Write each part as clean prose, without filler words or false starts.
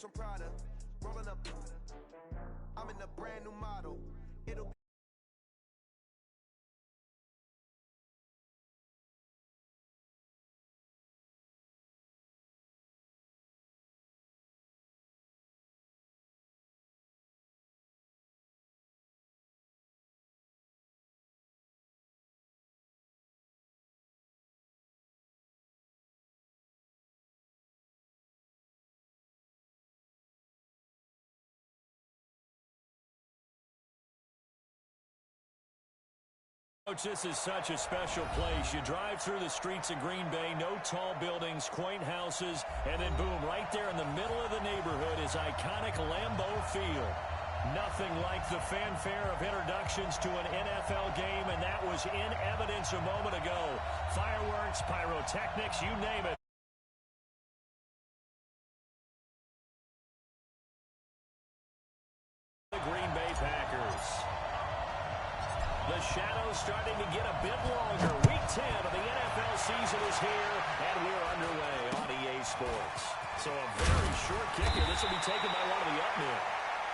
from Prada, rolling up. I'm in a brand new model. It'll be Coach, this is such a special place. You drive through the streets of Green Bay, no tall buildings, quaint houses, and then boom, right there in the middle of the neighborhood is iconic Lambeau Field. Nothing like the fanfare of introductions to an NFL game, and that was in evidence a moment ago. Fireworks, pyrotechnics, you name it. The Green Bay Packers. The shadows starting to get a bit longer. Week 10 of the NFL season is here, and we're underway on EA Sports. So a very short kicker. This will be taken by one of the up men.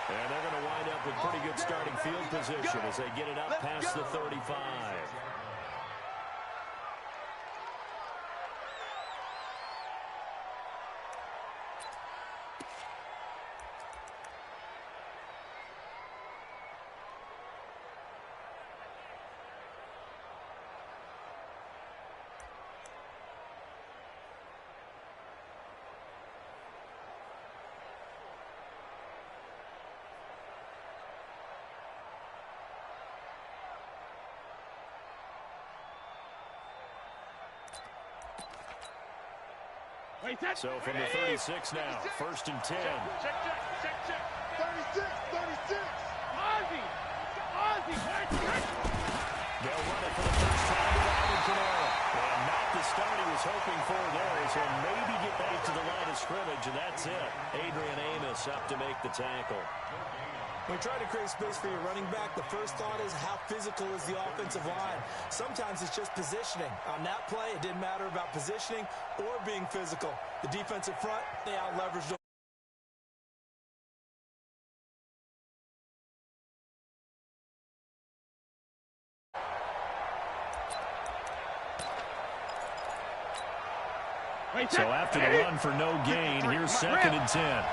And they're going to wind up with pretty good starting field position as they get it up past the 35. So from the 36 now, 1st and 10. Check. 36. Ozzy. They'll run it for the first time to Washington. And not the start he was hoping for there. He'll maybe get back to the line of scrimmage, and that's it. Adrian Amos up to make the tackle. When you try to create space for your running back, the first thought is how physical is the offensive line. Sometimes it's just positioning. On that play, it didn't matter about positioning or being physical. The defensive front, they out-leveraged them. So after the run for no gain, here's 2nd and 10.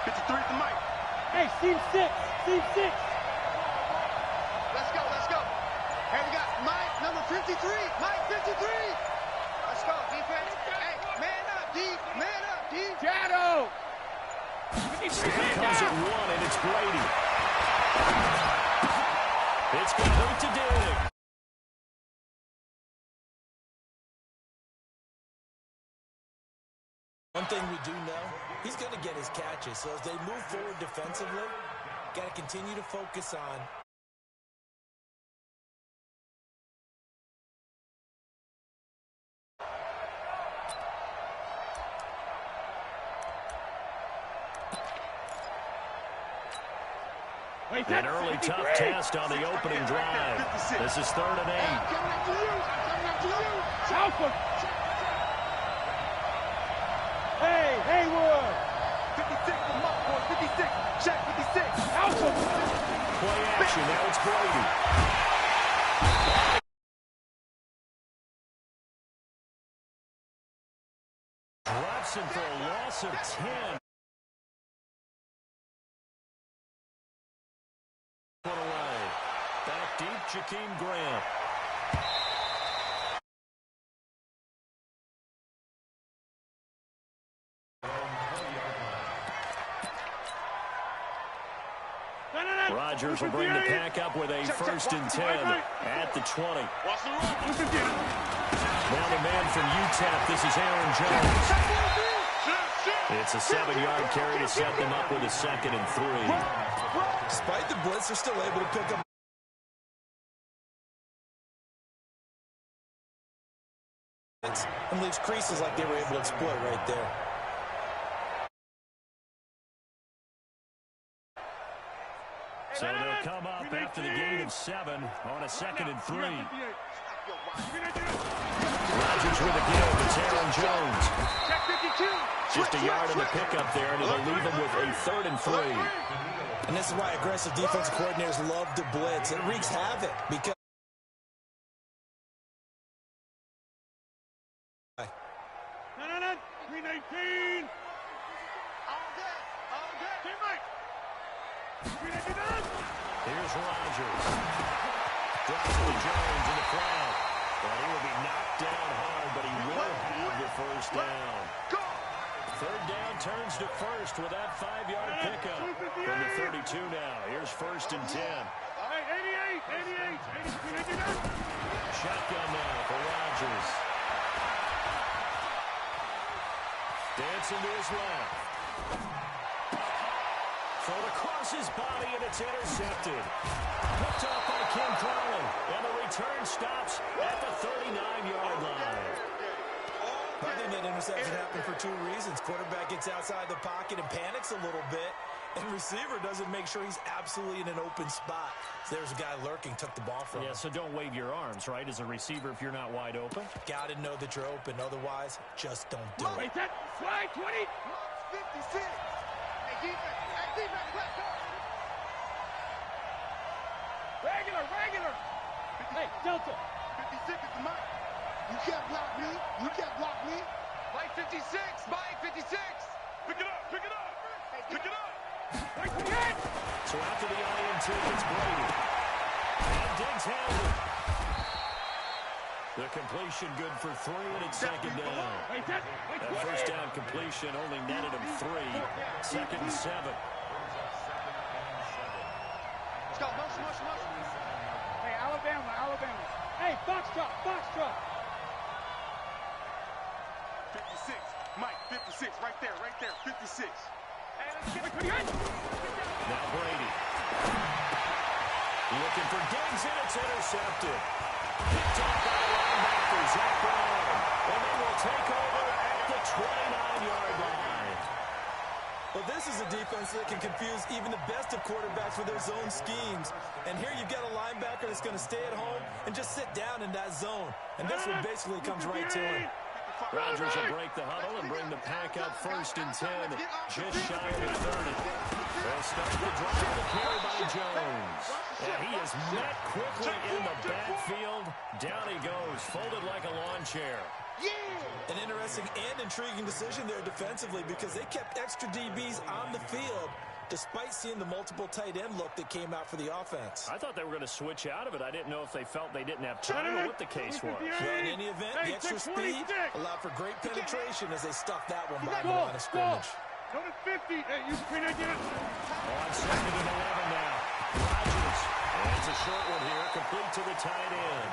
53 at the mic. Hey, Team 6. Let's go. Hey, we got Mike, number 53. Mike, 53. Let's go, defense. Hey, man up, D. Shadow. Here comes at 1, and it's Brady. It's going to hurt to dig. One thing we do know, he's going to get his catches. So as they move forward defensively, got to continue to focus on an early tough test on the opening drive. This is 3rd and 8. Hey, Haywood. 56, come on, boy, 56. Check, 56. Alpha. Play action, now it's Brady. Drops him for a loss of 10. Put away. Back deep, Jakeem Grant. Rodgers will bring the pack up with a 1st and 10 at the 20. Now the man from UTEP, this is Aaron Jones. It's a 7-yard carry to set them up with a 2nd and 3. Despite the blitz, they're still able to pick up. And leaves creases like they were able to exploit right there. So they'll come up after the gain of 7 on a 2nd and 3. Rodgers with a give. It's Aaron Jones. Check 52. Just a yard in the pickup there, and it'll leave him with a 3rd and 3. And this is why aggressive defensive coordinators love to blitz. It wreaks havoc because... No. 319. All day. Team Mike. 399. Here's Rodgers. Drops to Jones in the flat. Well, he will be knocked down hard, but he will have the first down. Go. 3rd down turns to first with that 5-yard pickup. From the 32 now. Here's 1st and 10. Hey, 88. 399. Shotgun now for Rodgers. Dancing to his left. Thrown across his body, and it's intercepted. Picked off by Kim Crowley. And the return stops at the 39-yard line. I think that interception happened for 2 reasons. Quarterback gets outside the pocket and panics a little bit, and receiver doesn't make sure he's absolutely in an open spot. So there's a guy lurking, took the ball from him. Yeah, so don't wave your arms, right, as a receiver if you're not wide open? Got to know that you're open. Otherwise, just don't do it. Wait, that slide 20. 56. Hey, defense. Let's go. Regular. Hey, Delta. 56 is the mic. You can't block me. Mike 56. Mike 56. Pick it up. Mike 28. So after the INT, it's Brady. And Diggs has it. The completion good for 3, and it's 2nd down. Wait, that That 1st down completion only netted him 3. 2nd and 7. Let's go. Motion. Hey, Alabama. Hey, Foxtrot. 56. Mike 56. Right there. 56. Hey, let's get it. Now Brady. Looking for Diggs, and it's intercepted. Picked off by the linebacker, Zach Brown. And they will take over at the 29-yard line. Well, this is a defense that can confuse even the best of quarterbacks with their zone schemes. And here you've got a linebacker that's going to stay at home and just sit down in that zone. And this one basically comes right to him. Rodgers will break the huddle and bring the pack up 1st and 10, just shy of the 30. They'll start the drive to carry by Jones. And he is met quickly in the backfield. Down he goes, folded like a lawn chair. An interesting and intriguing decision there defensively because they kept extra DBs on the field despite seeing the multiple tight end look that came out for the offense. I thought they were going to switch out of it. I didn't know if they felt they didn't have time or what the case was. Well, in any event, the extra speed allowed for great penetration as they stuffed that one by the line of scrimmage. Go to 50. Hey, use 399. On 2nd and 11 now. Rodgers. And it's a short one here, complete to the tight end.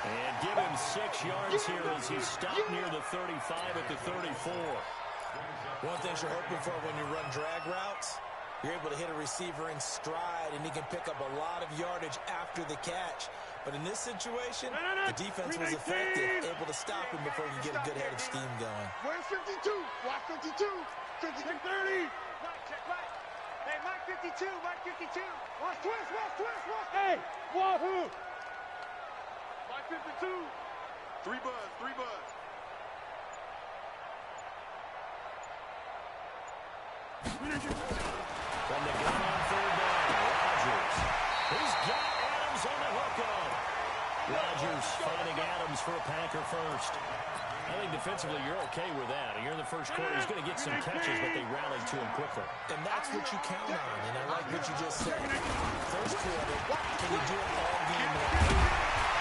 And give him 6 yards here as he stopped near the 35 at the 34. One thing you're hoping for when you run drag routes, you're able to hit a receiver in stride, and he can pick up a lot of yardage after the catch. But in this situation, the defense was effective, able to stop him before he could get a good head of steam going. Where's 52? Watch 52. 52. 30. Check right. Hey, Mike 52. Watch twist. Hey, wahoo. Mike 52. 3 buzz. From the gun on 3rd down, Rodgers. He's got Adams on the hook on. Rodgers finding Adams for a Packer first. I think defensively you're okay with that. Here in the first quarter, he's going to get some catches, but they rallied to him quickly. And that's what you count on, and I like what you just said. First quarter, can you do it all game long?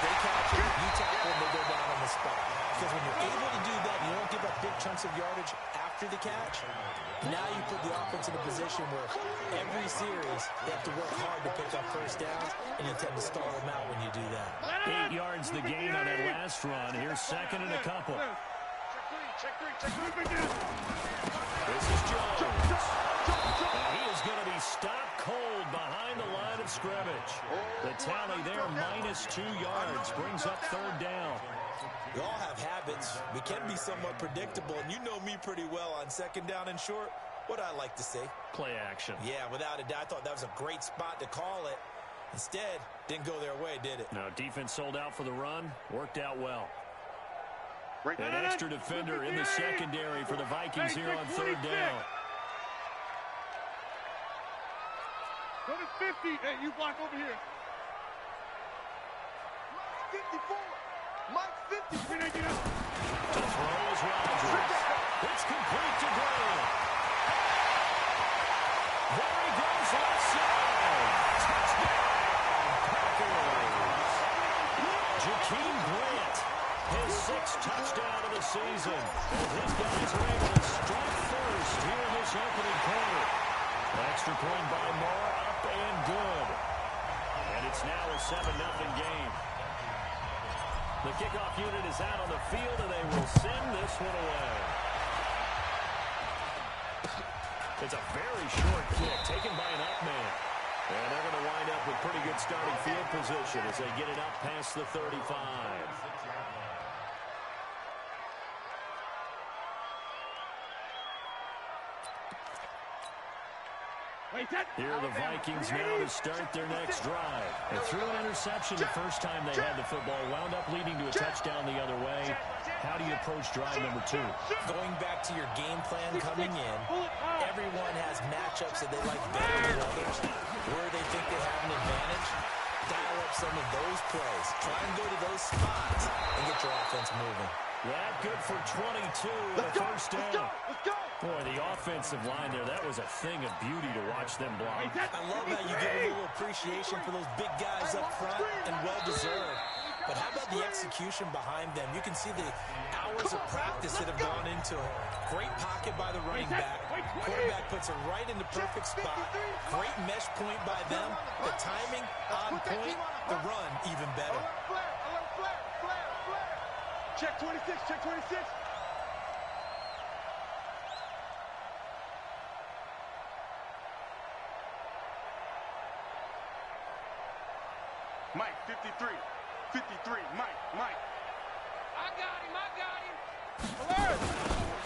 They catch it, you tackle them, they go down on the spot. Because when you're able to do that, you don't give up big chunks of yardage after the catch. Now you put the offense in a position where every series they have to work hard to pick up first downs, and you tend to stall them out when you do that. 8 yards the gain on that last run. Here's 2nd and a couple. Check three. This is Jones. And he is going to be stopped cold behind the line of scrimmage. The tally there, -2 yards, brings up 3rd down. We all have habits. We can be somewhat predictable, and you know me pretty well on 2nd down and short. What I like to say? Play action. Yeah, without a doubt. I thought that was a great spot to call it. Instead, didn't go their way, did it? No, defense sold out for the run. Worked out well. An extra defender in the secondary for the Vikings here on third down. Go to 50. Hey, you block over here. Mike 54. Mike 54. To throw is Rodgers. It's complete to Graham. There he goes left side. Touchdown, Packers. Jakeem Grant, his sixth touchdown of the season. And his guys are able to strike first here in this opening quarter. Extra point by Moore, up and good. And it's now a 7-0 game. The kickoff unit is out on the field, and they will send this one away. It's a very short kick taken by an up man. And they're going to wind up with pretty good starting field position as they get it up past the 35. Here are the Vikings now to start their next drive. They threw an interception the first time they had the football, wound up leading to a touchdown the other way. How do you approach drive number 2? Going back to your game plan coming in, everyone has matchups that they like better than others. Where they think they have an advantage, dial up some of those plays. Try and go to those spots and get your offense moving. That good for 22 and a first down. Boy, the offensive line there, that was a thing of beauty to watch them block. I love how you get a little appreciation for those big guys up front, and well-deserved. But how about the execution behind them? You can see the hours of practice that have gone into it. Great pocket by the running back. Quarterback puts it right in the perfect spot. Great mesh point by them. The timing on point. The run even better. Check 26, check 26. Mike, 53. 53, Mike. I got him.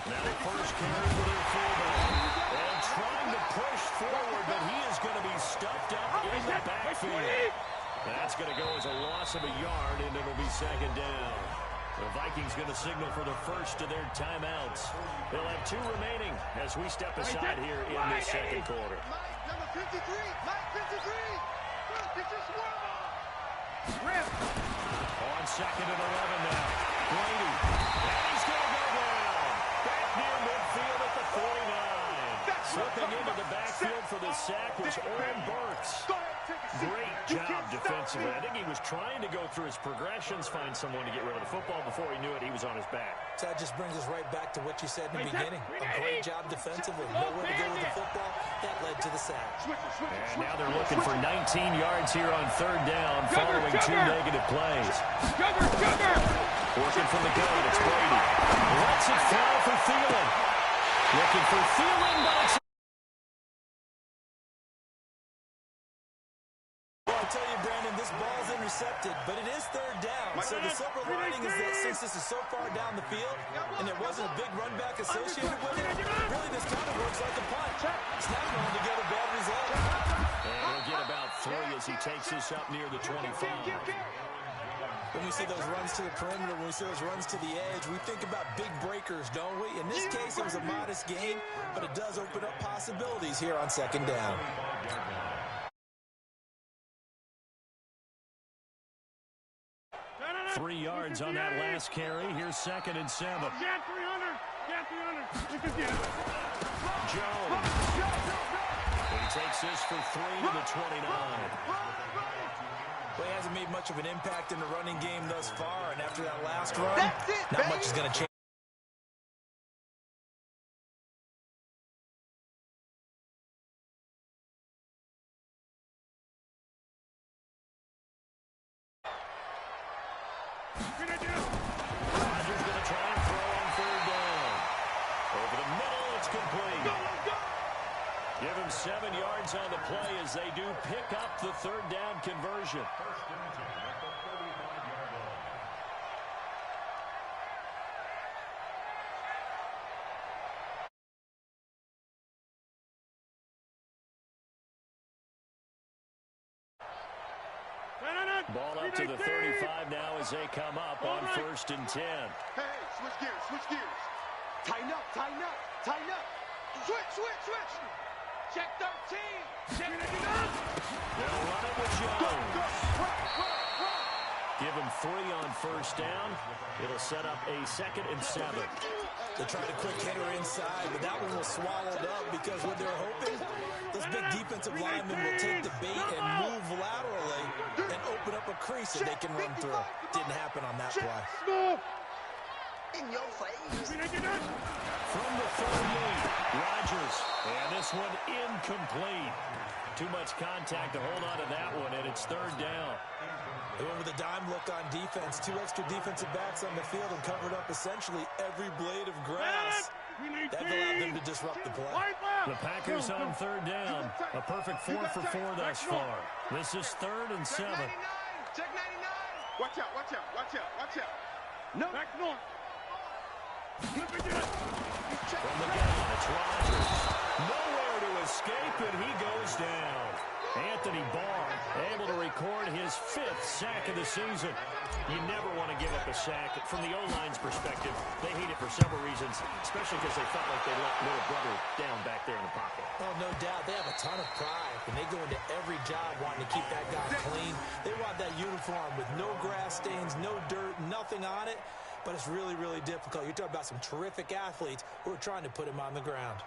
Now the first carry for their fullback. And trying to push forward, but he is going to be stuffed up in the backfield. That's going to go as a loss of a yard, and it'll be second down. The Vikings going to signal for the first of their timeouts. They'll have 2 remaining as we step aside here in this second quarter. Mike, number 53. Mike, 53. Get your swarm on. On second and 11 now. Brady. And he's going to go down. Back near midfield at the 49. Slipping into the backfield for the sack was Oren Burks. Great job defensively. I think he was trying to go through his progressions, find someone to get rid of the football. Before he knew it, he was on his back. So that just brings us right back to what you said in the beginning. A great job defensively. Nowhere to go with the football. That led to the sack. And now they're looking for 19 yards here on third down following 2 negative plays. Working from the gun, it's Brady. Lets it fall for Thielen. Looking for Thielen, but it's... Well, I'll tell you, Brandon, this ball's intercepted, but it is third down. So the silver lining is that since this is so far down the field and there wasn't a big run back associated with it, really this kind of works like a punt. It's not going to get a bad result. And he'll get about 3 as he takes this up near the 25. When we see those runs to the perimeter, when we see those runs to the edge, we think about big breakers, don't we? In this case, it was a modest gain, but it does open up possibilities here on second down. No. 3 yards on that last carry. Here's second and 7. Yeah, 300. Jones. He takes this for 3 to the 29. Well, he hasn't made much of an impact in the running game thus far, and after that last run, not much is going to change. Rodgers going to try and throw on third down. Over the middle, it's complete. Give him 7 yards on the play as they do pick up the third down conversion. Ball up to the 35 now as they come up on 1st and 10. Hey, switch gears, switch gears. Tighten up, tighten up, tighten up. Switch, switch, switch. Check 13. Check 13. They'll run it with Jones. Give him 3 on 1st down. It'll set up a 2nd and 7. They tried a quick hitter inside, but that one was swallowed up because what they're hoping, those big defensive linemen will take the bait and move laterally and open up a crease that they can run through. Didn't happen on that play. In your face. From the 38, Rodgers. And this one incomplete. Too much contact to hold on to that one, and it's 3rd down. They went with a dime look on defense. 2 extra defensive backs on the field and covered up essentially every blade of grass. That allowed them to disrupt the play. The Packers on 3rd down. A perfect 4 for 4 thus far. This is 3rd and 7. Check 99. Watch out, watch out, watch out, watch out. No. Back north. From the gun, it's Rodgers. Nowhere to escape, and he goes down. Anthony Barr able to record his 5th sack of the season. You never want to give up a sack. From the O-line's perspective, they hate it for several reasons, especially because they felt like they let little brother down back there in the pocket. Oh, no doubt. They have a ton of pride, and they go into every job wanting to keep that guy clean. They want that uniform with no grass stains, no dirt, nothing on it, but it's really, really difficult. You're talking about some terrific athletes who are trying to put him on the ground.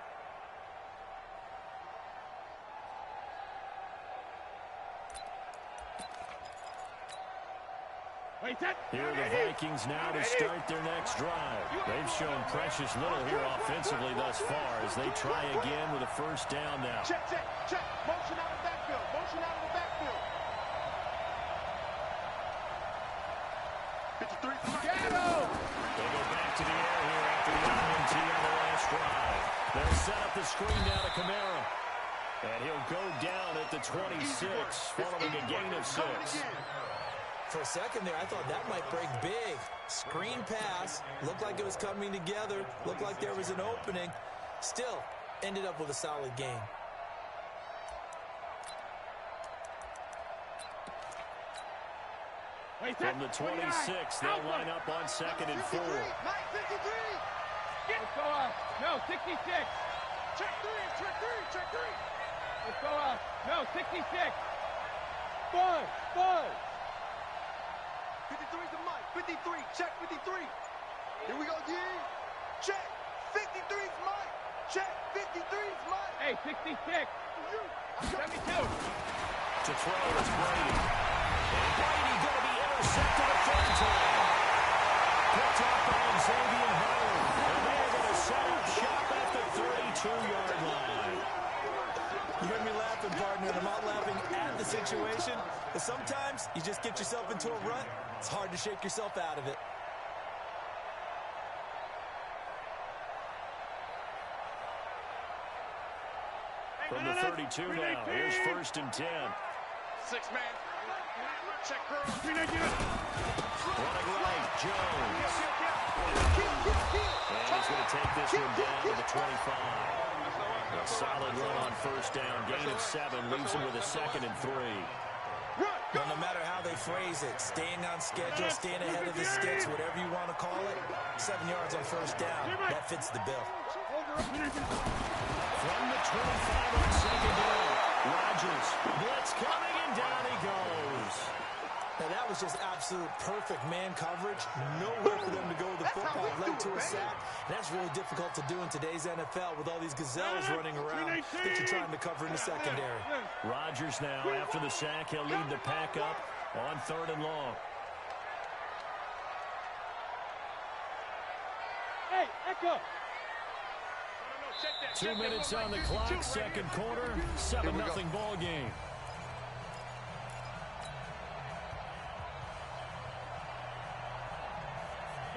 Here are the Vikings now to start their next drive. They've shown precious little here offensively thus far as they try again with a 1st down now. Check, check, check. Motion out of the backfield. Motion out of the backfield. 53. They go back to the air here after the INT on the last drive. They'll set up the screen down to Kamara. And he'll go down at the 26 following a gain of 6. For a second there, I thought that might break big. Screen pass. Looked like it was coming together. Looked like there was an opening. Still, ended up with a solid game. From the 26, they'll line up on 2nd and 4. Mike, 53. Let's go up. No, 66. Check 3, check 3, check 3. Let's go up. No, 66. 53 to Mike. 53. Check 53. Here we go, D. Check. 53's Mike. Check. 53's Mike. Hey, 66. 72. To throw is Brady. And Brady going to be intercepted a 3rd time. Picked off by Xavier Howard. And they're going to set up shop at the 32-yard line. You heard me laughing, partner, and I'm not laughing at the situation, but sometimes you just get yourself into a rut. It's hard to shake yourself out of it. From the 32 now, here's 1st and 10. 6 man. Check girl. Running right, Jones. And he's going to take this one down to the 25. A solid run on 1st down. Gain of 7 leaves him with a 2nd and 3. Well, no matter how they phrase it, staying on schedule, staying ahead of the sticks, whatever you want to call it, 7 yards on 1st down, that fits the bill. From the 25 on 2nd down, Rodgers, blitz coming, and down he goes. Now, that was just absolute perfect man coverage. Nowhere for them to go with the football. Led to a sack. And that's really difficult to do in today's NFL with all these gazelles running around that you're trying to cover in the secondary. Rodgers now, after the sack, he'll lead the pack up on 3rd and long. Hey, Echo. 2 minutes on the clock, 2nd quarter, 7-0 ball game.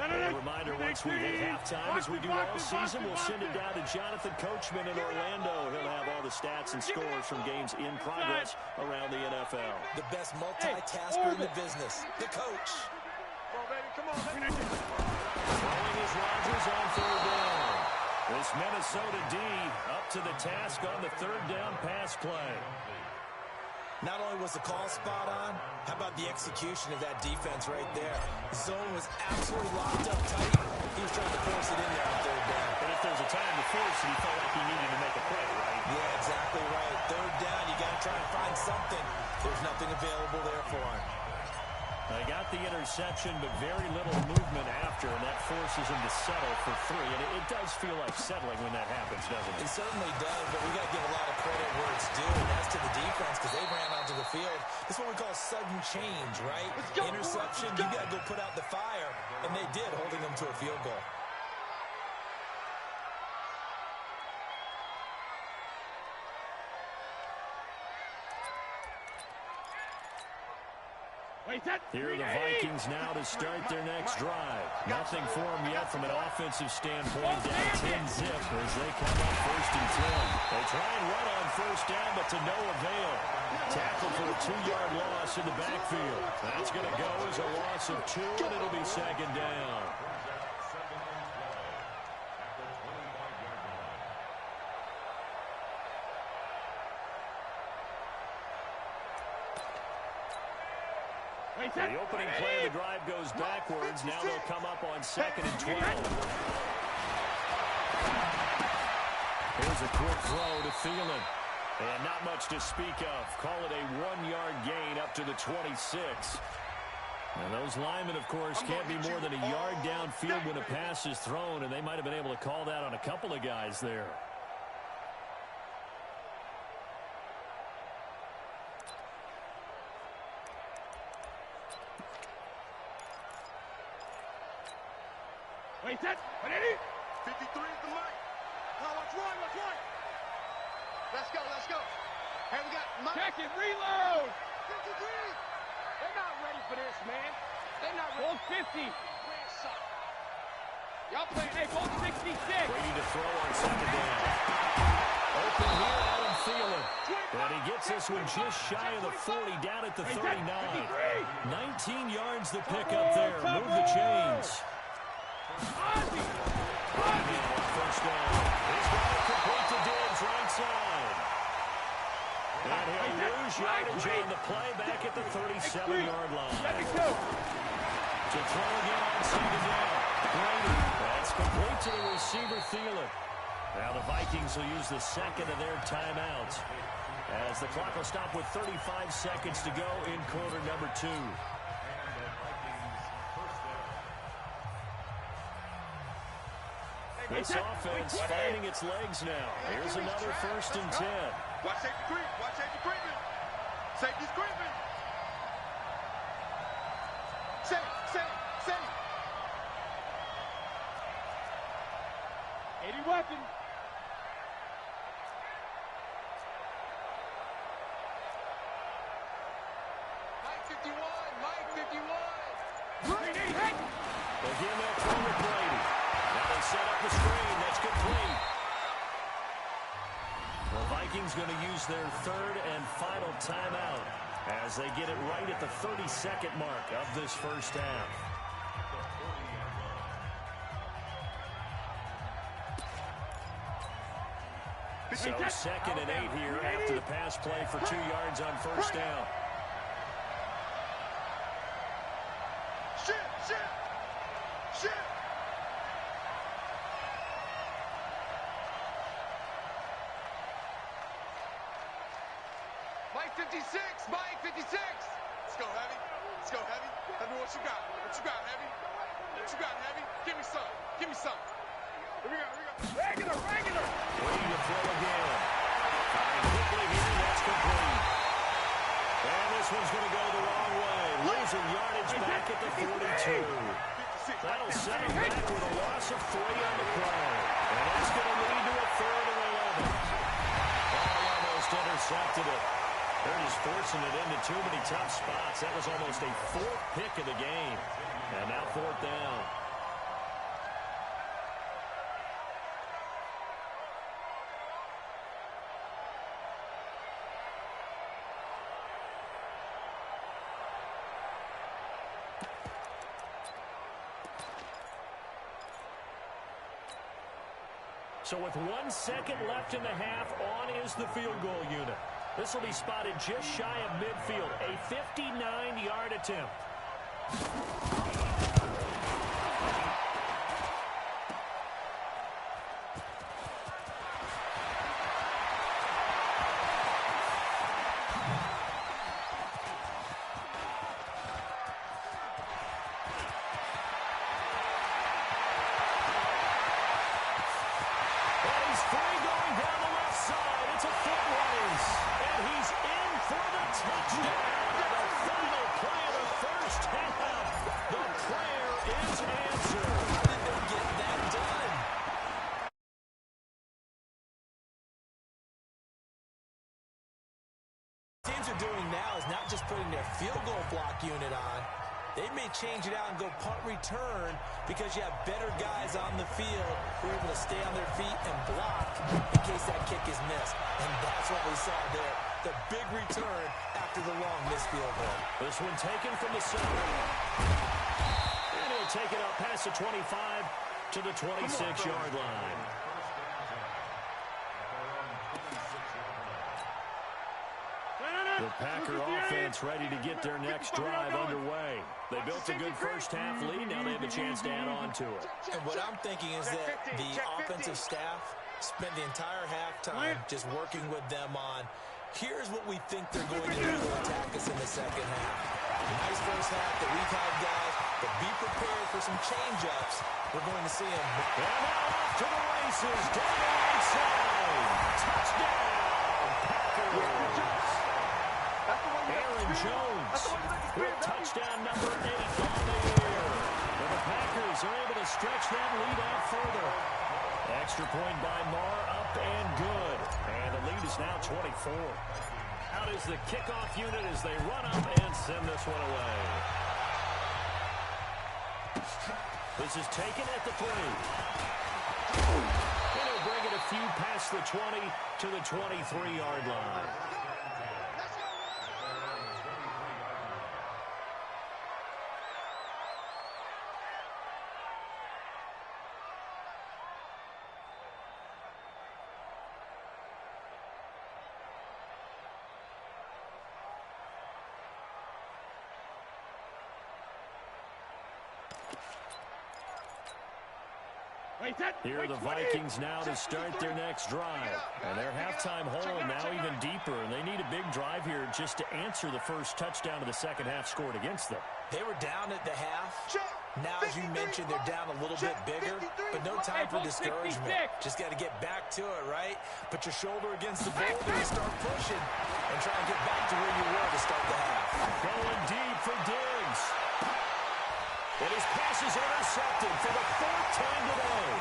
A reminder, once we hit halftime, as we do all season, we'll send it down to Jonathan Coachman in Orlando. He'll have all the stats and scores from games in progress around the NFL. The best multitasker in the business, the coach. Come on, baby, come on. Throwing is Rodgers on 3rd down. This Minnesota D up to the task on the 3rd down pass play. Not only was the call spot on, how about the execution of that defense right there? The zone was absolutely locked up tight. He was trying to force it in there on third down. But if there's a time to force it, he felt like he needed to make a play, right? Yeah, exactly right. Third down, you got to try and find something. There's nothing available there for him. They got the interception, but very little movement after, and that forces him to settle for 3. And it does feel like settling when that happens, doesn't it? It certainly does, but we got to give a lot of credit where it's due, and that's to the defense because they ran onto the field. This is what we call sudden change, right? Interception, you got to go put out the fire, and they did, holding them to a field goal. Here are the Vikings now to start their next drive. Nothing for them yet from an offensive standpoint. Down 10-zip as they come up 1st and 10. They try and run on 1st down, but to no avail. Tackled for a 2-yard loss in the backfield. That's going to go as a loss of 2, and it'll be 2nd down. The opening play of the drive goes backwards. Now they'll come up on 2nd and 12. Here's a quick throw to Thielen. And not much to speak of. Call it a 1-yard gain up to the 26. And those linemen, of course, can't be more than a yard downfield when a pass is thrown, and they might have been able to call that on a couple of guys there. Wait, set. Ready? 53 is the mic. Oh, what's wrong? What's wrong? Let's go. Let's go. Hey, we got Mike. Check it. Reload. 53. They're not ready for this, man. They're not ready. Hold 50. Y'all playing. Hey, hold 66. Waiting to throw on 2nd down. Open here, Adam Thielen. And he gets this one just shy of the 40, down at the 39. 19 yards the pickup there. Move the chains. Ozzy. First down. He's got it complete to Diggs right side. And he'll lose yardage on the play back at the 37-yard line. To throw again on 2nd down. Brady. That's complete to the receiver, Thielen. Now the Vikings will use the 2nd of their timeouts as the clock will stop with 35 seconds to go in quarter number 2. This offense finding its legs now. Here's another 1st and 10. Watch safety creep. Watch safety creeping. Safety's creeping. Safe. 80 weapon. Mike 51. Again, that throw to Brady. Now they set up the screen. That's complete. The Vikings going to use their 3rd and final timeout as they get it right at the 30-second mark of this first half. So 2nd and 8 here after the pass play for 2 yards on 1st down. Shit. Mike 56. Let's go, Heavy. Heavy, what you got? Heavy? Give me some. Here we go. Regular. Waiting to throw again. Firing quickly here. That's complete. And this one's going to go the wrong way. Losing yardage back at the 42. That'll set him back with a loss of 3 on the play. And that's going to lead to a 3rd and 11. Oh, he almost intercepted it. They're just forcing it into too many tough spots. That was almost a 4th pick of the game. And now 4th down. So with 1 second left in the half, on is the field goal unit. This will be spotted just shy of midfield. A 59-yard attempt. Teams are doing now is not just putting their field goal block unit on. They may change it out and go punt return because you have better guys on the field who are able to stay on their feet and block in case that kick is missed. And that's what we saw there. The big return after the long missed field goal. This one taken from the center. And he'll take it up past the 25 to the 26-yard line. The Packer offense ready to get their next drive underway. They built a good first-half lead. Now they have a chance to add on to it. And what I'm thinking is that the offensive staff spent the entire halftime just working with them on, here's what we think they're going to do to attack us in the second half. Nice first half that we've had, guys, but be prepared for some change-ups. We're going to see them. And now off to the races. Down the right side. Touchdown, Packers. Aaron Jones with touchdown number 8 on the year. And the Packers are able to stretch that lead out further. Extra point by Marr, up and good. And the lead is now 24. Out is the kickoff unit as they run up and send this one away. This is taken at the 3. And he'll bring it a few past the 20 to the 23-yard line. Here are the Vikings now to start their next drive. And their halftime hole now even deeper. And they need a big drive here just to answer the first touchdown of the second half scored against them. They were down at the half. Now, as you mentioned, they're down a little bit bigger, but no time for discouragement. Just got to get back to it, right? Put your shoulder against the boulder and start pushing and try and get back to where you were to start the half. Going deep for Diggs. And his pass is intercepted for the 4th time today.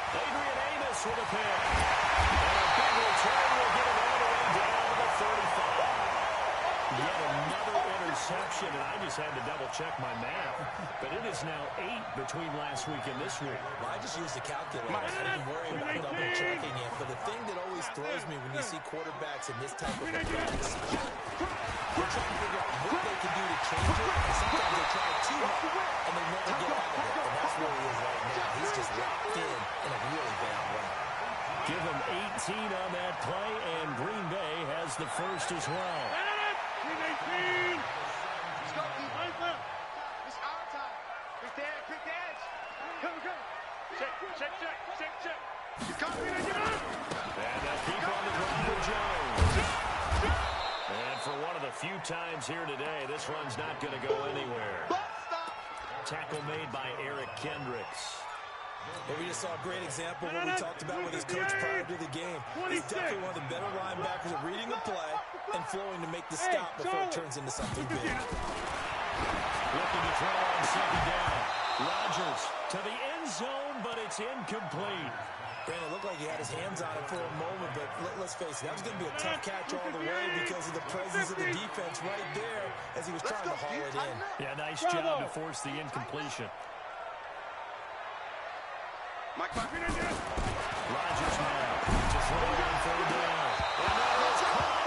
Adrian Amos with a pick. And a big return will get him all the way down to the 35. Yet another interception, and I just had to double-check my math. But it is now 8 between last week and this week. Well, I just used the calculator. I didn't worry about double-checking it. But the thing that always throws me when you see quarterbacks in this type of offense, they're trying to figure out what they can do to change it. And sometimes they try too hard, and they never get out of it. And that's where he is right now. He's just locked in a really bad way. Give him 18 on that play, and Green Bay has the first as well. 18. Let's go, Keith. It's our time. Quick the edge. Come. Check. Come, get up. And they'll keep on the ground with Jones. And for one of the few times here today, this run's not going to go anywhere. Tackle made by Eric Kendricks. And we just saw a great example of what we talked about with his coach prior to the game. He's definitely one of the better linebackers at reading a play and flowing to make the stop before it turns into something big. Looking to throw on second down. Rodgers to the end zone, but it's incomplete. Brandon, it looked like he had his hands on it for a moment, but let's face it, that was going to be a tough catch all the way because of the presence of the defense right there as he was trying to haul it in. Yeah, nice job to force the incompletion. Rodgers now to throw on third down. And that was caught.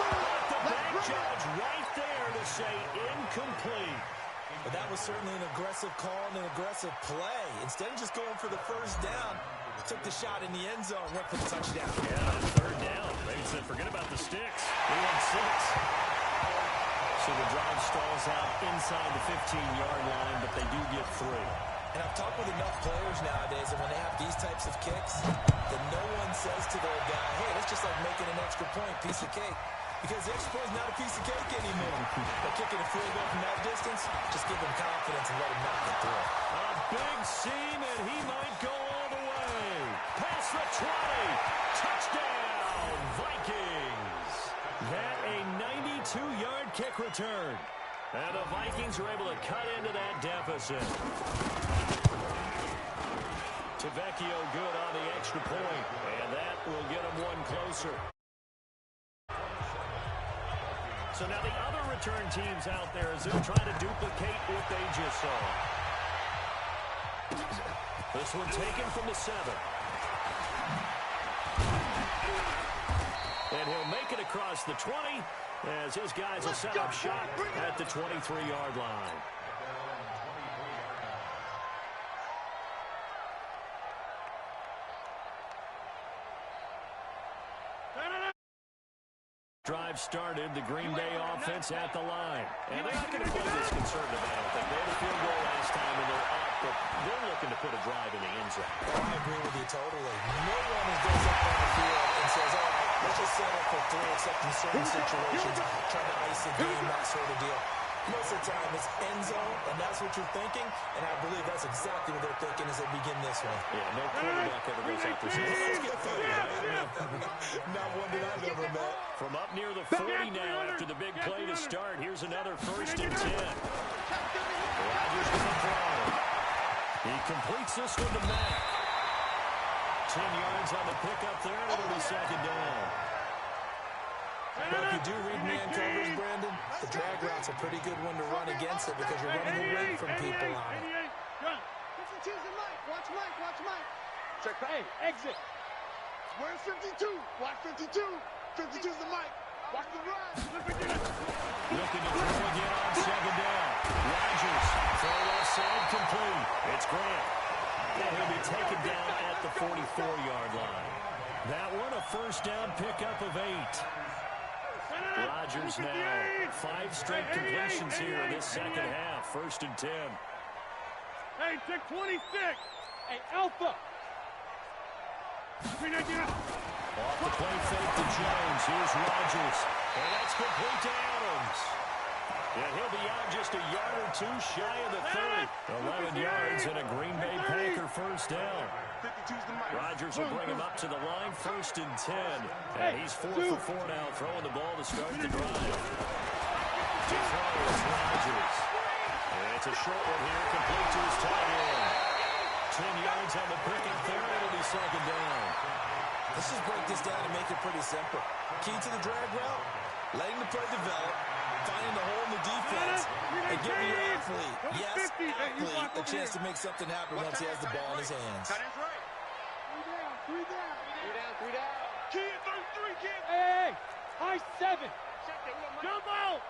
The back judge right there to say incomplete. But that was certainly an aggressive call and an aggressive play. Instead of just going for the first down, took the shot in the end zone, went for the touchdown. Yeah, third down. Maybe said, forget about the sticks. He won 6. So the drive stalls out inside the 15-yard line, but they do get 3. And I've talked with enough players nowadays that when they have these types of kicks, that no one says to their guy, hey, that's just like making an extra point, piece of cake. Because the extra point is not a piece of cake anymore. By kicking a field goal from that distance, just give them confidence and let them knock it through. A big seam, and he might go all the way. Past the 20. Touchdown, Vikings. That a 92-yard kick return. And the Vikings are able to cut into that deficit. Tavecchio good on the extra point, and that will get them one closer. So now the other return teams out there as they're trying to duplicate what they just saw. This one taken from the 7. And he'll make it across the 20 as his guys will set up shop at the 23-yard line. Drive started, the Green Bay offense at the line. And they're not going to play this conservative, I don't think. They had a field goal last time and they're up, but they're looking to put a drive in the end zone. Oh, I agree with you totally. No one goes out on the field and says, all right, let's just set up for 3, except in certain situations, trying to ice the game, that sort of deal. Most of the time, it's end zone, and that's what you're thinking, and I believe that's exactly what they're thinking as they begin this one. Yeah, no quarterback ever goes out there. Let's get through. Not one that I've ever met. From up near the 40 now after the big play to start. Here's another 1st and 10. Rodgers with the throw. He completes this one to Mack. 10 yards on the pickup there, and it'll be 2nd down. Well, if you do read man coverage, Brandon, the drag route's a pretty good one to run against it because you're running away from people on it. Watch Mike. Check. Hey, exit. Where's 52? Watch 52. 52's the Mike. Watch the run. Looking to throw again on 2nd down. Rodgers, throw left side complete. It's Grant. And he'll be taken down at the 44-yard line. That one a 1st down pickup of 8. Rodgers now 5 straight completions here in this 2nd half. 1st and 10. Hey, check 26. Hey, Alpha. Off the play fake to Jones. Here's Rodgers. And that's complete to Adams. And he'll be out just a yard or 2 shy of the 30. 11 yards and a Green Bay Packer 1st down. Rodgers will bring him up to the line, 1st and 10. And he's 4 for 4 now, throwing the ball to start the drive. To throw is Rodgers. And it's a short one here, complete to his tight end. 10 yards on the pickup there, it'll be 2nd down. Let's just break this down and make it pretty simple. Key to the drag route, letting the play develop, finding the hole in the defense, and giving your athlete, a chance to make something happen once he has the ball in his hands. Three down. Key at 33, kid. Hey, high 7. Jump out.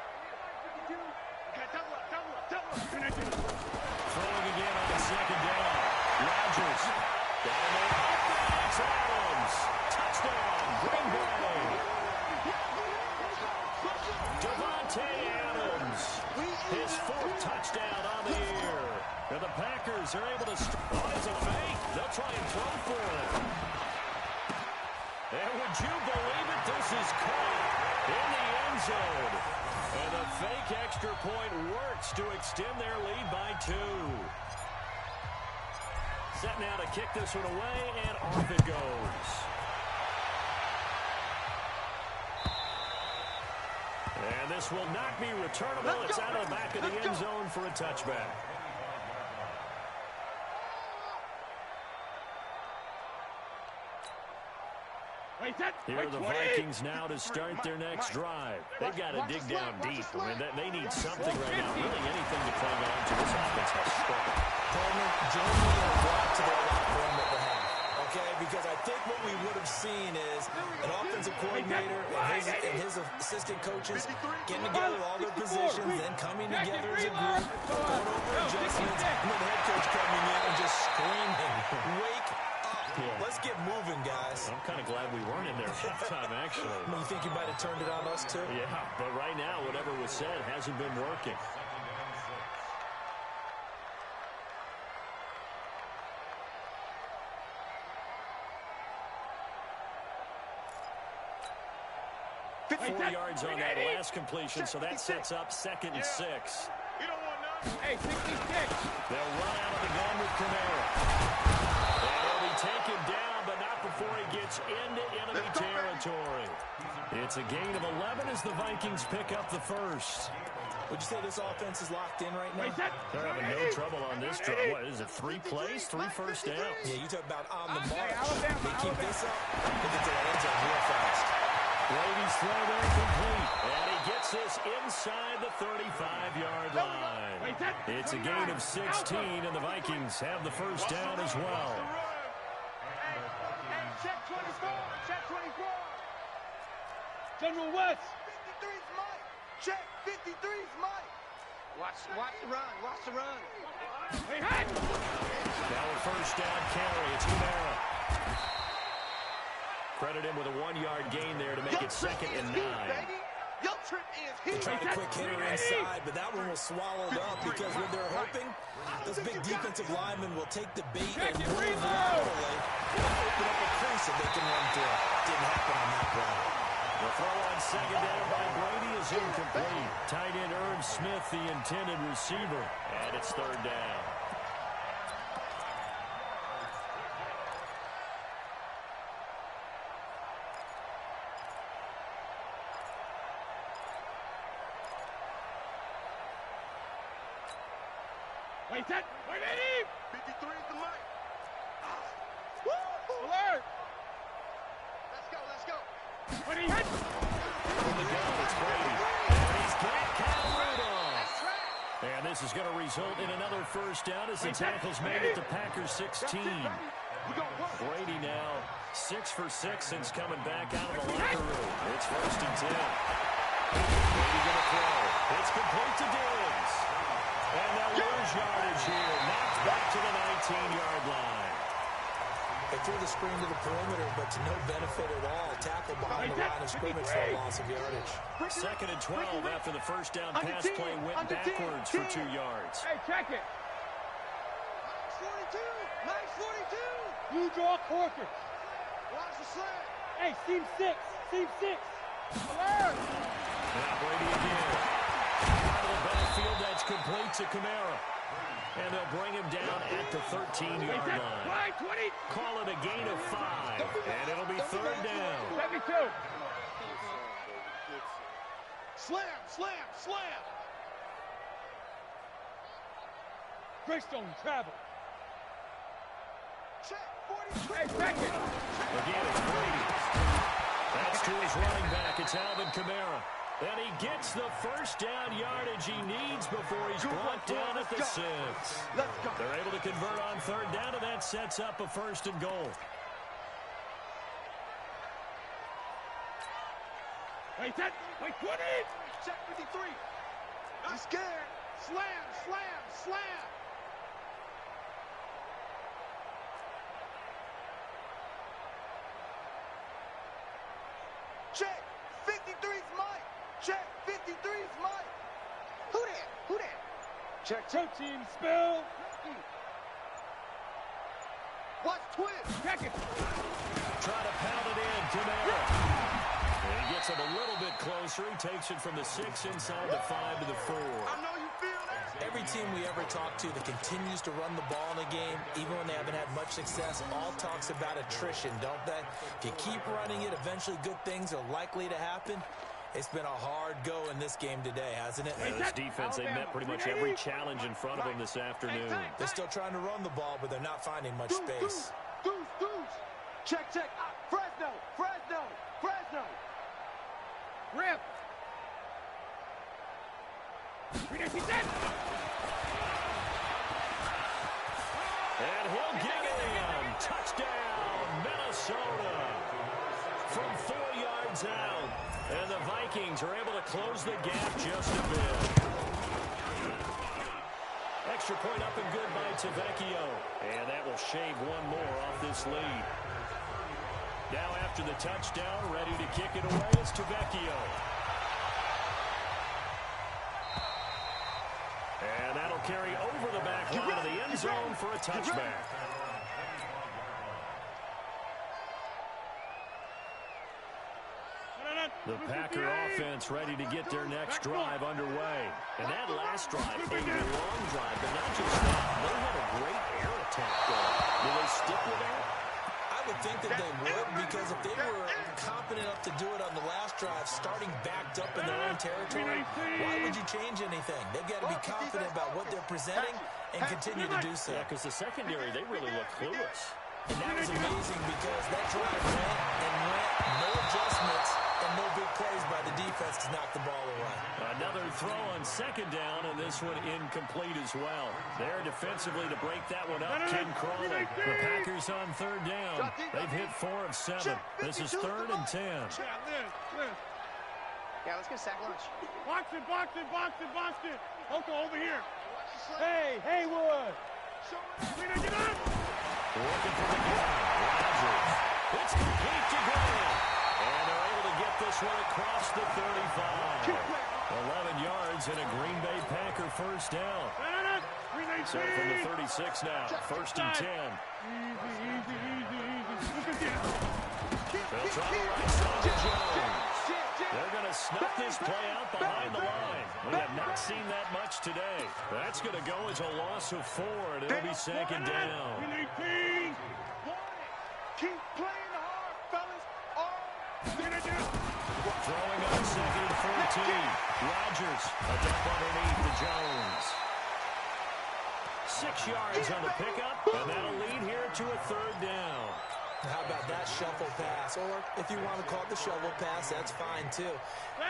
Throwing again on the 2nd down. Rodgers. Got him in. It's Adams. Touchdown, Green Bay. Devontae Adams. His 4th touchdown on the year. And the Packers are able to... Oh, it's a fake. They'll try and throw for it. And would you believe it? This is caught in the end zone. And the fake extra point works to extend their lead by 2. Set now to kick this one away, and off it goes. And this will not be returnable. It's out of the back of the end zone for a touchback. Here are the Vikings now to start their next drive. They've got to dig down deep. I mean, they need something right now, really anything to cling on to. This offense has struggled. Generally a walk to their locker room at the half, okay? Because I think what we would have seen is an offensive coordinator and his assistant coaches getting together all their positions, then coming together as a group, going over adjustments, and then the head coach coming in and just screaming, wake up. Let's get moving, guys. I'm kind of glad we weren't in there halftime, actually. You think you might have turned it on us, too? Yeah, but right now, whatever was said hasn't been working. Four yards on that last completion, so that sets up 2nd and 6. You don't want none. Hey, 66. They'll run out of the gun with Kamara. And he'll be taken down, but not before he gets into enemy territory. It's a gain of 11 as the Vikings pick up the first. Would you say this offense is locked in right now? They're having no trouble on this drive. What is it, 3 plays, 3 first downs? Yeah, you talk about on the march. They keep this up, they get to the end zone real fast. Brady's throw there complete, and he gets this inside the 35-yard line. It's a gain of 16, and the Vikings have the first down as well. Check 24. Check 24. General West. 53's Mike. Check 53's Mike. Watch the run. Watch the run. Hey, hey. Now a first down carry. It's Kamara. Credit him with a 1-yard gain there to make it 2nd and 9. Your trip is They here. tried a quick hitter inside, but that one was swallowed up because when they're hoping, this big defensive lineman will take the bait and move laterally and open up a crease that they can run through. Didn't happen on that play. The throw on 2nd down by Brady is incomplete. Tight end Irv Smith, the intended receiver, and it's 3rd down. Wait, that. Wait, Eddie. 53 is the Mike. Alert. Let's go. When he hits. From the gun, it's Brady. And he's got Cal Rudolph. And this is going to result in another first down as the tackle's made at the Packers 16. Brady now 6 for 6 since coming back out of the locker room. It's 1st and 10. Brady going to throw. It's complete to Diggs. And they'll lose yardage here. Knocked back to the 19-yard line. They threw the screen to the perimeter, but to no benefit at all. Tackle behind the line of scrimmage for a loss of yardage. 2nd and 12 after the first down pass play went backwards for 2 yards. Hey, check it. Mike 42. Blue draw Corker. Watch the slant. Hey, seam 6. Seam 6. Alert. Now Brady again. Out of the backfield, that's complete to Kamara. And they'll bring him down at the 13-yard line. Right, 20. Call it a gain of 5, and it'll be 3rd down. 72. Slam. Greystone travel. Check 43. Hey, check it. Again, it's Brady. That's to his running back. It's Alvin Kamara. And he gets the first down yardage he needs before he's brought down at the 6. Let's go. They're able to convert on 3rd down, and that sets up a 1st and goal. Wait, that. Wait, 20. Check 53. He's scared. Slam. Check 53's Mike. Check 53's Mike. Who that? Check. Two teams spill. Watch twist. Check it. Trying to pound it in, Kamara. And he gets it a little bit closer. He takes it from the 6 inside the 5 to the 4. I know you feel that. Every team we ever talk to that continues to run the ball in a game, even when they haven't had much success, all talks about attrition, don't they? If you keep running it, eventually good things are likely to happen. It's been a hard go in this game today, hasn't it? Yeah, this defense, they met pretty much every challenge in front of them this afternoon. They're still trying to run the ball, but they're not finding much space. Deuce. Check. Fresno. Rip. 397. And he'll get it in. Touchdown, Minnesota. From 4 yards out. And the Vikings are able to close the gap just a bit. Extra point up and good by Tavecchio. And that will shave one more off this lead. Now after the touchdown, ready to kick it away is Tavecchio. And that'll carry over the back line of the end zone for a touchback. The Packer offense ready to get their next drive underway. And that last drive, a long drive, but not just that. They had a great air attack going. Do they stick with that? I would think that they would, because if they were confident enough to do it on the last drive, starting backed up in their own territory, why would you change anything? They've got to be confident about what they're presenting and continue to do so. Yeah, because the secondary, they really look clueless. And that was amazing because that drive went and went, no adjustments, and no big plays by the defense to knock the ball away. Another throw on second down, and this one incomplete as well. There defensively to break that one up, Ken Crawley. The Packers on third down. They've hit 4 of 7. This is 3rd and 10. Yeah, let's get a sack lunch. Box it, box it, box it, box it. Okay, over here. Hey, Haywood. Get up. Looking for the gun. Rodgers. It's complete to Graham. And they're able to get this one across the 35. 11 yards and a Green Bay Packer first down. So from the 36 now, 1st and 10. They'll try to right side to Jones. They're going to snuff this play out behind the line. We have not seen that much today. That's going to go as a loss of 4, and it'll be 2nd down. Keep playing hard, fellas. Throwing on 2nd and 14. Rodgers, a dump underneath to Jones. 6 yards on the pickup, and that'll lead here to a 3rd down. How about that shuffle pass? Or if you want to call it the shovel pass, that's fine too.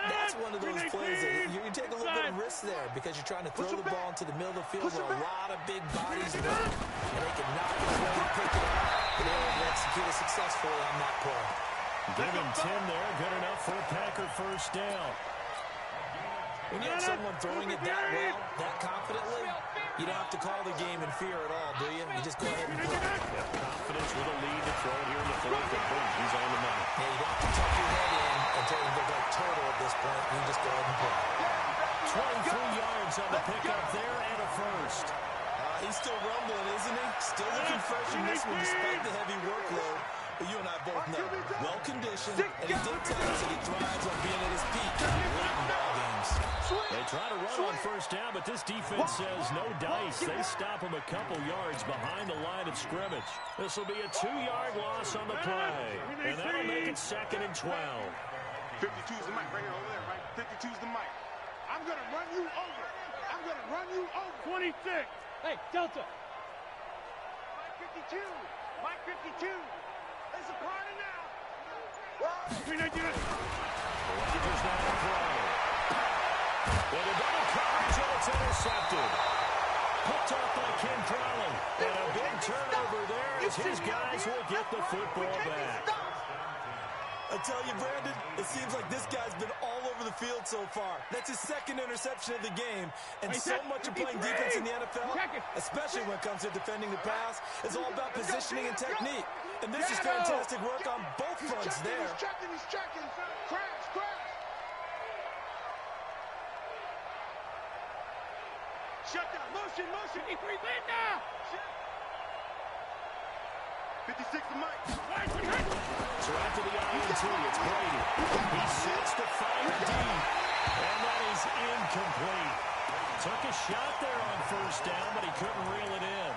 That's one of those plays that you take a little bit of risk there because you're trying to throw the ball into the middle of the field where a lot of big bodies work, and they can knock it away and pick it up, and they will execute it successfully on that play. Give him 10 there, good enough for a Packer first down. When you have someone throwing it that well, that confidently, you don't have to call the game in fear at all, do you? You just go ahead and play. Yep, confidence with a lead to throw it here in the 4th, and boom, he's on the money. Yeah, you don't have to tuck your head in until you look like turtle at this point. You just go ahead and play. 23 yards on the pickup there and a first. He's still rumbling, isn't he? Still looking fresh in this one despite the heavy workload. But you and I both know, well-conditioned, and he did tell us that he thrives on being at his peak late in ball games. They try to run on first down, but this defense says no dice. They stop him a couple yards behind the line of scrimmage. This will be a 2-yard loss on the play, and that'll make it 2nd and 12. 52's the mic right here, over there, right? 52's the mic. I'm going to run you over. I'm going to run you over. 26. Hey, Delta. Mike 52. Mike 52. It's a party now. Rodgers now to throw. With a double coverage, and it's intercepted. Picked off by Ken Crawley. And a big turnover there as his guys will get the football back. I tell you, Brandon, it seems like this guy's been all over the field so far. That's his 2nd interception of the game. And so much of playing defense in the NFL, especially when it comes to defending the pass, is all about positioning and technique. And this is fantastic work on both fronts there. He's checking. Crash. Shut down. Motion. 53, Linda. 56 to Mike. So after the INT, it's Brady. He sets to fire deep. And that is incomplete. Took a shot there on first down, but he couldn't reel it in.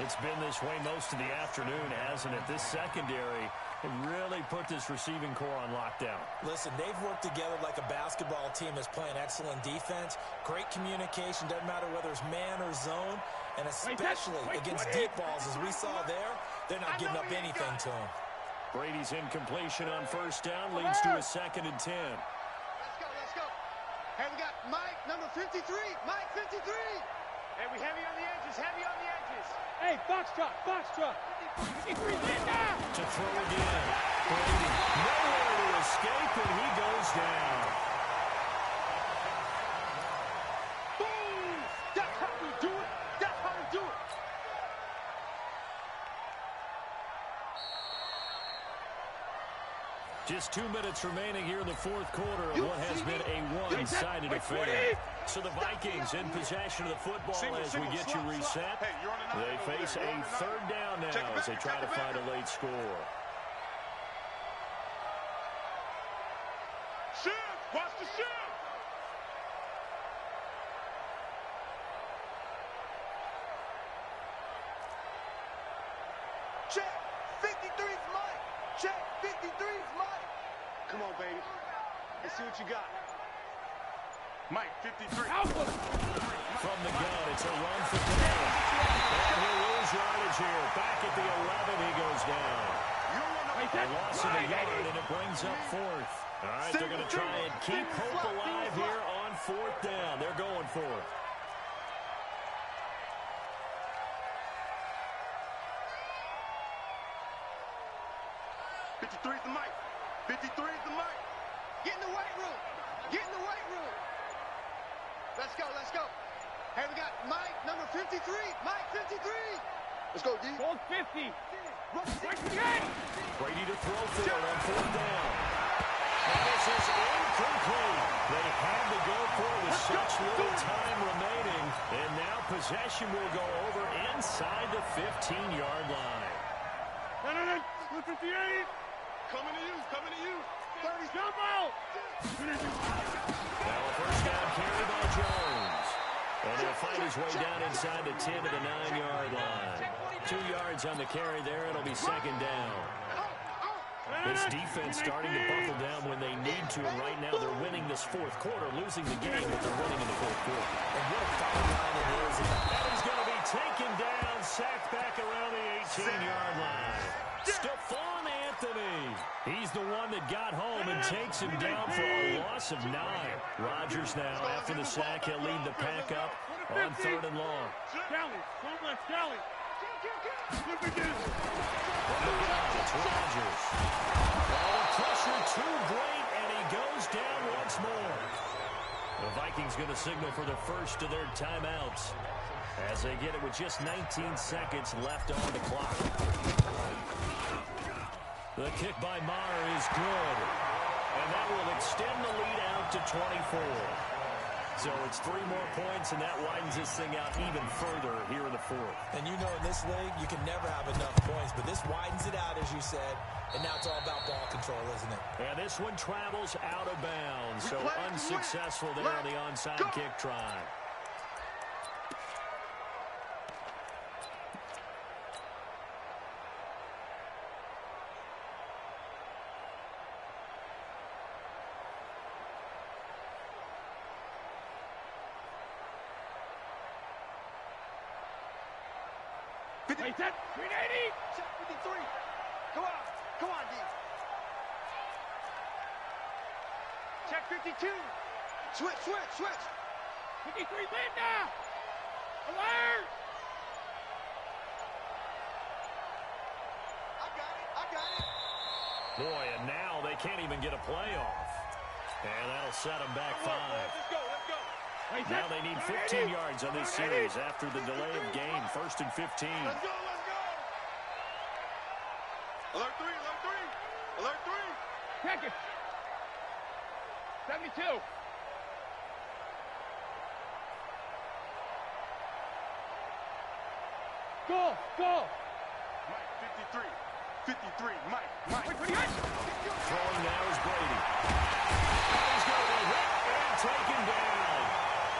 It's been this way most of the afternoon, hasn't it? This secondary really put this receiving core on lockdown. Listen, they've worked together like a basketball team that's playing excellent defense. Great communication, doesn't matter whether it's man or zone. And especially against deep balls, as we saw there, they're not giving up anything to them. Brady's incompletion on first down leads to a 2nd and 10. Let's go. Hey, we got Mike, number 53. Mike 53. Hey, we heavy on the edges. Hey, box truck. 53, Linda. To throw again. Brady nowhere to escape, and he goes down. Boom! That's how we do it. Just 2 minutes remaining here in the fourth quarter of what has been a one-sided affair. So the Vikings in possession of the football as we get you reset. They face a third down now as they try to find a late score. Shift! Watch the shift! Check. 53's Mike. Check. 53's Mike. Come on, baby. Let's see what you got. Mike, 53. From the gun, it's a run for today. And he'll lose yardage here. Back at the 11, he goes down. A loss of a yard, and it brings up fourth. All right, they're going to try and keep hope alive here on fourth down. They're going for it. Three's the mic. 53's the mic. Get in the weight room. Get in the weight room. Let's go, let's go. Hey, we got Mike, number 53. Mike, 53. Let's go, D. Hold 50. Brady to throw for it on fourth down. And this is incomplete. They had to go for it with such little time remaining. And now possession will go over inside the 15-yard line. 58. Coming to you, coming to you. 30, jump out. Now a first down carry by Jones. And he'll fight his way down inside the 10 to the 9-yard line. 2 yards on the carry there. It'll be second down. This defense starting to buckle down when they need to, and right now they're winning this fourth quarter, losing the game, but they're winning in the fourth quarter. And what a foul line it is. And he's going to be taken down, sacked back around the 18-yard line. Stephon Anthony. He's the one that got home and takes him down for a loss of 9. Rodgers now, after the sack, he'll lead the pack up on third and long. Scally, don't let Scally. It's Rodgers. Oh, the pressure too great, and he goes down once more. The Vikings going to signal for the first of their timeouts as they get it with just 19 seconds left on the clock. The kick by Maher is good, and that will extend the lead out to 24. So it's 3 more points, and that widens this thing out even further here in the fourth. And you know in this league, you can never have enough points, but this widens it out, as you said, and now it's all about ball control, isn't it? And this one travels out of bounds, so unsuccessful there on the onside kick try. Wait, that 380. Check 53. Come on. Come on, D. Check 52. Switch, switch, switch. 53, Linda. Alert. I got it. I got it. Boy, and now they can't even get a play off. And that'll set them back 5. Let's go, let's go. Wait, Now they need 15 yards on this series after the delay of game. First and 15. Let's go, let's go. Alert 3, alert 3. Alert 3. Check it. 72. Go, go. Mike, 53. 53, Mike. Wait, Throwing now is Brady. He's going to be hit and taken down.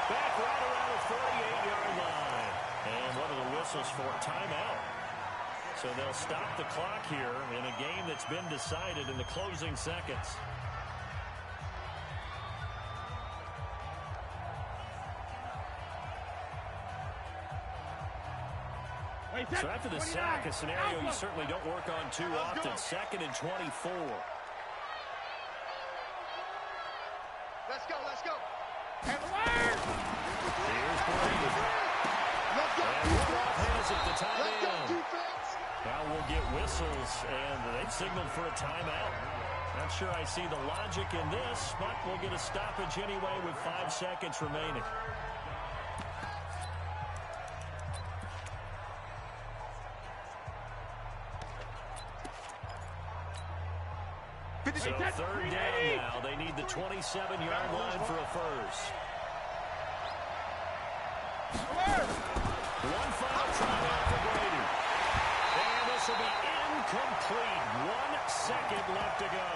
Back right around the 48-yard line. And what are the whistles for? Timeout. So they'll stop the clock here in a game that's been decided in the closing seconds. So after the sack, a scenario you certainly don't work on too often. Second and 24. Let's go, let's go. Here's Brady. Let's go, And Rudolph has it, the tight let's go, end. defense. Now we'll get whistles, and they've signaled for a timeout. Not sure I see the logic in this, but we'll get a stoppage anyway with 5 seconds remaining. So Third down now. They need the 27-yard line for a first. One final try now for Brady. And this will be incomplete. 1 second left to go.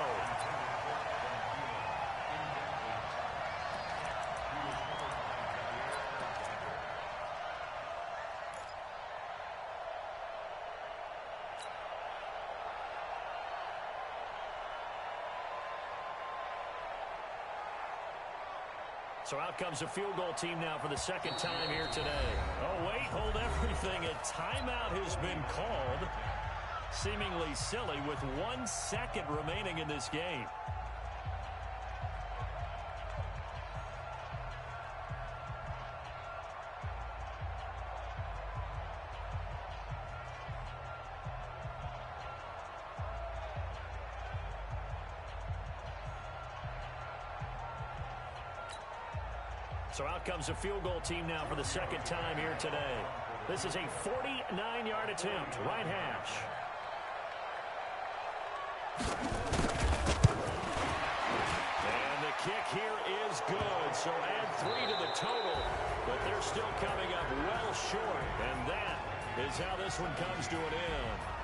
So out comes a field goal team now for the second time here today. Oh, wait, hold everything. A timeout has been called. Seemingly silly with 1 second remaining in this game. So out comes a field goal team now for the second time here today. This is a 49-yard attempt, right hash. And the kick here is good, so add 3 to the total, but they're still coming up well short, and that is how this one comes to an end.